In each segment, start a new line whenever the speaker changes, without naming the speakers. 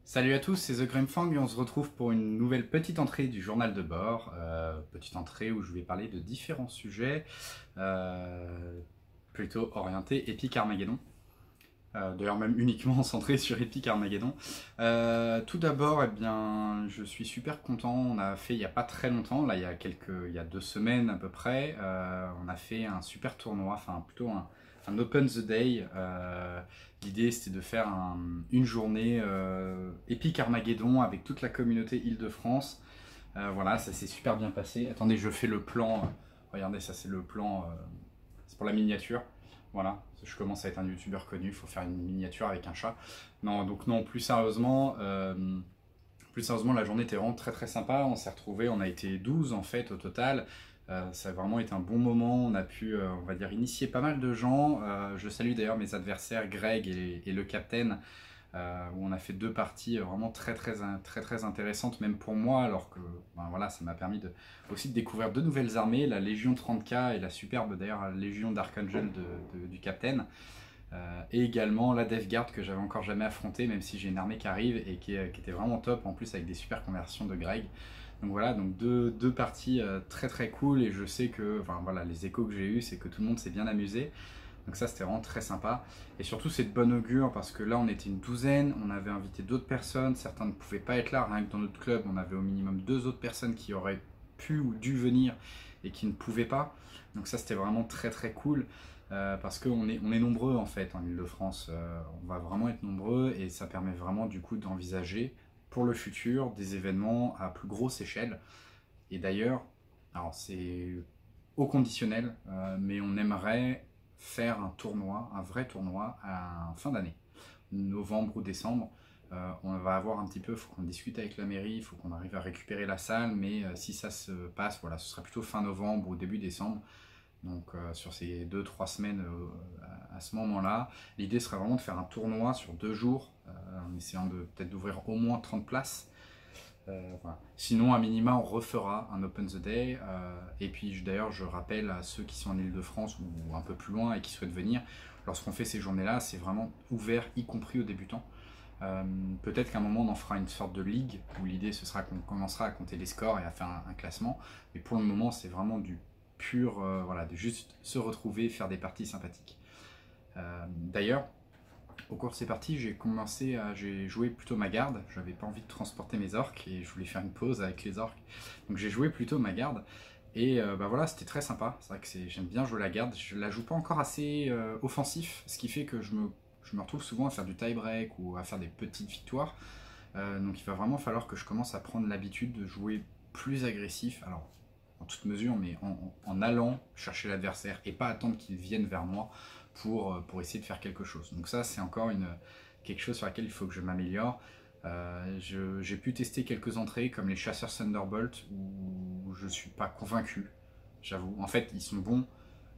Salut à tous, c'est The Grimfang et on se retrouve pour une nouvelle petite entrée du journal de bord. Petite entrée où je vais parler de différents sujets, plutôt orientés Epic Armageddon. D'ailleurs même uniquement centré sur Epic Armageddon. Tout d'abord, eh bien, je suis super content. On a fait il n'y a pas très longtemps, là il y a 2 semaines à peu près, on a fait un super tournoi, enfin plutôt un Open the Day. L'idée c'était de faire une journée Epic Armageddon avec toute la communauté Île-de-France. Voilà, ça s'est super bien passé. Attendez, je fais le plan. Regardez, ça c'est le plan. C'est pour la miniature. Voilà, je commence à être un youtubeur connu, il faut faire une miniature avec un chat. Non, donc non, plus sérieusement, la journée était vraiment très très sympa. On s'est retrouvés, on a été 12 en fait au total. Ça a vraiment été un bon moment. On a pu, on va dire, initier pas mal de gens. Je salue d'ailleurs mes adversaires Greg et le Captain, où on a fait 2 parties vraiment très intéressantes, même pour moi, alors que ben, voilà, ça m'a permis aussi de découvrir 2 nouvelles armées, la Légion 30K et la superbe d'ailleurs Légion d'Archangel du Captain. Et également la Death Guard que j'avais encore jamais affrontée, même si j'ai une armée qui arrive et qui était vraiment top, en plus avec des super conversions de Greg. Donc voilà, donc deux parties très cool, et je sais que, enfin voilà, les échos que j'ai eu, c'est que tout le monde s'est bien amusé. Donc ça c'était vraiment très sympa. Et surtout c'est de bon augure parce que là on était une douzaine, on avait invité d'autres personnes, certains ne pouvaient pas être là, rien que dans notre club on avait au minimum 2 autres personnes qui auraient pu ou dû venir et qui ne pouvaient pas. Donc ça c'était vraiment très cool. Parce on est nombreux en fait en Ile-de-France, on va vraiment être nombreux et ça permet vraiment du coup d'envisager pour le futur des événements à plus grosse échelle. Et d'ailleurs, alors c'est au conditionnel, mais on aimerait faire un tournoi, un vrai tournoi à fin d'année, novembre ou décembre. On va avoir un petit peu, il faut qu'on discute avec la mairie, il faut qu'on arrive à récupérer la salle, mais si ça se passe, voilà, ce sera plutôt fin novembre ou début décembre. Donc sur ces 2-3 semaines à ce moment-là, l'idée serait vraiment de faire un tournoi sur 2 jours, en essayant de peut-être d'ouvrir au moins 30 places. Voilà. Sinon, à minima, on refera un Open the Day. Et puis d'ailleurs, je rappelle à ceux qui sont en Ile-de-France ou un peu plus loin et qui souhaitent venir, lorsqu'on fait ces journées-là, c'est vraiment ouvert, y compris aux débutants. Peut-être qu'à un moment on en fera une sorte de ligue où l'idée ce sera qu'on commencera à compter les scores et à faire un classement, mais pour le moment c'est vraiment du pur, voilà, de juste se retrouver, faire des parties sympathiques. D'ailleurs, au cours de ces parties, j'ai joué plutôt ma garde. J'avais pas envie de transporter mes orques et je voulais faire une pause avec les orques. Donc j'ai joué plutôt ma garde. Et bah voilà, c'était très sympa. C'est vrai que j'aime bien jouer la garde. Je la joue pas encore assez offensif, ce qui fait que je me retrouve souvent à faire du tie-break ou à faire des petites victoires. Donc il va vraiment falloir que je commence à prendre l'habitude de jouer plus agressif. Alors, en toute mesure, mais en allant chercher l'adversaire et pas attendre qu'il vienne vers moi pour essayer de faire quelque chose. Donc ça, c'est encore quelque chose sur laquelle il faut que je m'améliore. J'ai pu tester quelques entrées comme les chasseurs Thunderbolt où je suis pas convaincu, j'avoue. En fait, ils sont bons,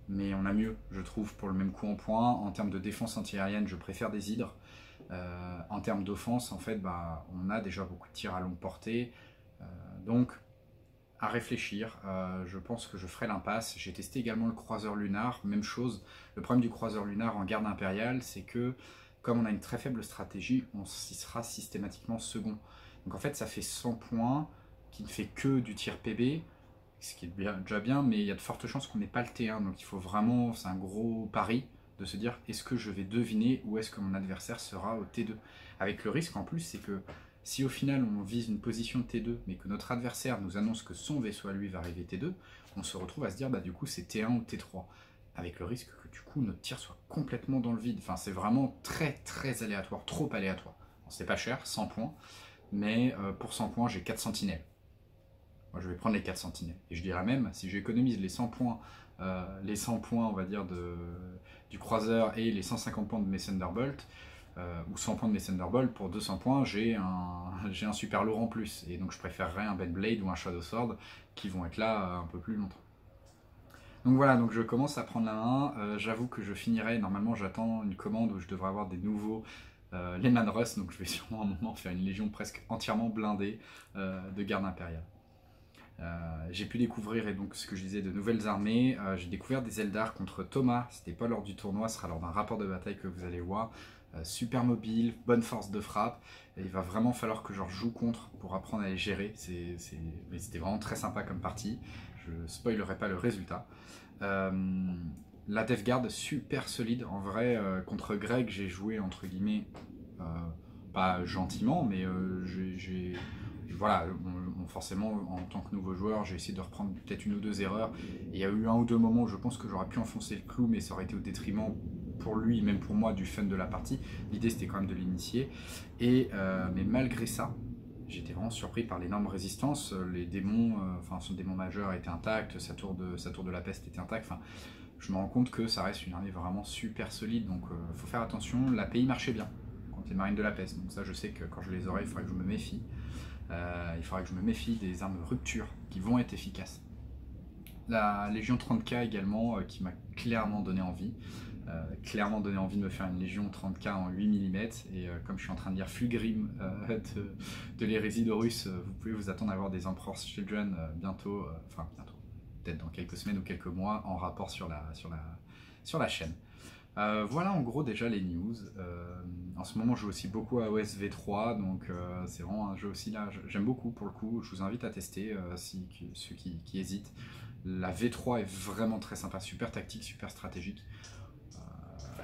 mais on a mieux, je trouve, pour le même coup en point. En termes de défense antiaérienne, je préfère des hydres. En termes d'offense, en fait, bah, on a déjà beaucoup de tirs à longue portée. Donc, à réfléchir. Je pense que je ferai l'impasse. J'ai testé également le croiseur lunar, même chose. Le problème du croiseur lunar en garde impériale, c'est que comme on a une très faible stratégie, on s'y sera systématiquement second. Donc en fait, ça fait 100 points qui ne fait que du tir PB, ce qui est déjà bien, mais il y a de fortes chances qu'on n'ait pas le T1. Donc il faut vraiment, c'est un gros pari de se dire est-ce que je vais deviner ou est-ce que mon adversaire sera au T2. Avec le risque en plus, c'est que si au final on vise une position de T2, mais que notre adversaire nous annonce que son vaisseau à lui va arriver T2, on se retrouve à se dire bah du coup c'est T1 ou T3. Avec le risque que du coup notre tir soit complètement dans le vide. Enfin c'est vraiment très aléatoire, trop aléatoire. Bon, c'est pas cher, 100 points, mais pour 100 points j'ai 4 sentinelles. Moi je vais prendre les 4 sentinelles. Et je dirais même, si j'économise les 100 points on va dire du croiseur et les 150 points de mes Thunderbolt, ou 100 points de mes Thunderbolt, pour 200 points, j'ai un super lourd en plus. Et donc je préférerais un Bendblade ou un Shadow Sword qui vont être là un peu plus longtemps. Donc voilà, donc je commence à prendre la main. J'avoue que je finirai, normalement j'attends une commande où je devrais avoir des nouveaux Lehman Russ, donc je vais sûrement à un moment faire une légion presque entièrement blindée de garde impériale. J'ai pu découvrir, et donc ce que je disais, de nouvelles armées. J'ai découvert des Eldar contre Thomas, c'était pas lors du tournoi, ce sera lors d'un rapport de bataille que vous allez voir. super mobile, bonne force de frappe. Et il va vraiment falloir que je joue contre pour apprendre à les gérer. Mais c'était vraiment très sympa comme partie. Je spoilerai pas le résultat. La Death Guard super solide. En vrai, contre Greg, j'ai joué entre guillemets, euh, pas gentiment, mais voilà, forcément, en tant que nouveau joueur, j'ai essayé de reprendre peut-être une ou deux erreurs. Et il y a eu un ou deux moments où je pense que j'aurais pu enfoncer le clou, mais ça aurait été au détriment pour lui, même pour moi, du fun de la partie. L'idée, c'était quand même de l'initier. Mais malgré ça, j'étais vraiment surpris par l'énorme résistance. Les démons, son démon majeur était intact, sa tour de la peste était intacte. Enfin, je me rends compte que ça reste une armée vraiment super solide, donc faut faire attention. L'API marchait bien contre les marines de la peste, donc ça je sais que quand je les aurai, il faudra que je me méfie. Il faudra que je me méfie des armes rupture qui vont être efficaces. La Légion 30K également, qui m'a clairement donné envie. De me faire une Légion 30K en 8 mm. Et comme je suis en train de lire Fulgrim de l'hérésie d'Horus, vous pouvez vous attendre à avoir des Emperor's Children bientôt, peut-être dans quelques semaines ou quelques mois, en rapport sur la chaîne. Voilà en gros déjà les news. En ce moment je joue aussi beaucoup à AOS V3, donc c'est vraiment un jeu aussi là, j'aime beaucoup pour le coup, je vous invite à tester ceux qui hésitent. La V3 est vraiment très sympa, super tactique, super stratégique.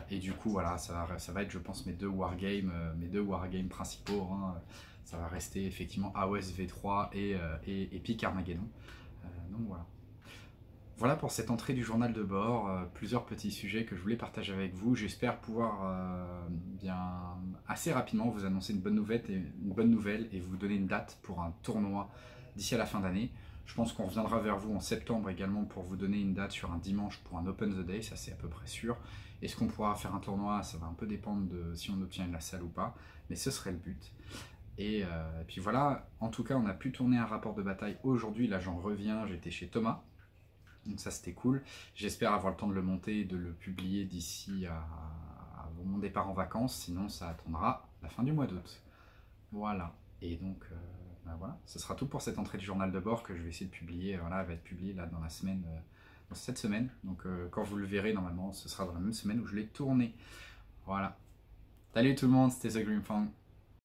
Et du coup voilà, ça va être je pense mes deux wargames principaux. Hein. Ça va rester effectivement AOS V3 et Epic Armageddon. Donc voilà. Voilà pour cette entrée du journal de bord, plusieurs petits sujets que je voulais partager avec vous. J'espère pouvoir assez rapidement vous annoncer une bonne nouvelle et vous donner une date pour un tournoi d'ici à la fin d'année. Je pense qu'on reviendra vers vous en septembre également pour vous donner une date sur un dimanche pour un Open the Day, ça c'est à peu près sûr. Est-ce qu'on pourra faire un tournoi? Ça va un peu dépendre de si on obtient la salle ou pas, mais ce serait le but. Et puis voilà, en tout cas on a pu tourner un rapport de bataille aujourd'hui, là j'en reviens, j'étais chez Thomas. Donc ça c'était cool, j'espère avoir le temps de le monter et de le publier d'ici à mon départ en vacances, sinon ça attendra la fin du mois d'août. Voilà, et donc voilà, ce sera tout pour cette entrée du journal de bord que je vais essayer de publier, voilà, elle va être publiée là dans cette semaine, donc quand vous le verrez normalement ce sera dans la même semaine où je l'ai tourné. Voilà, salut tout le monde, c'était The Grim Fang.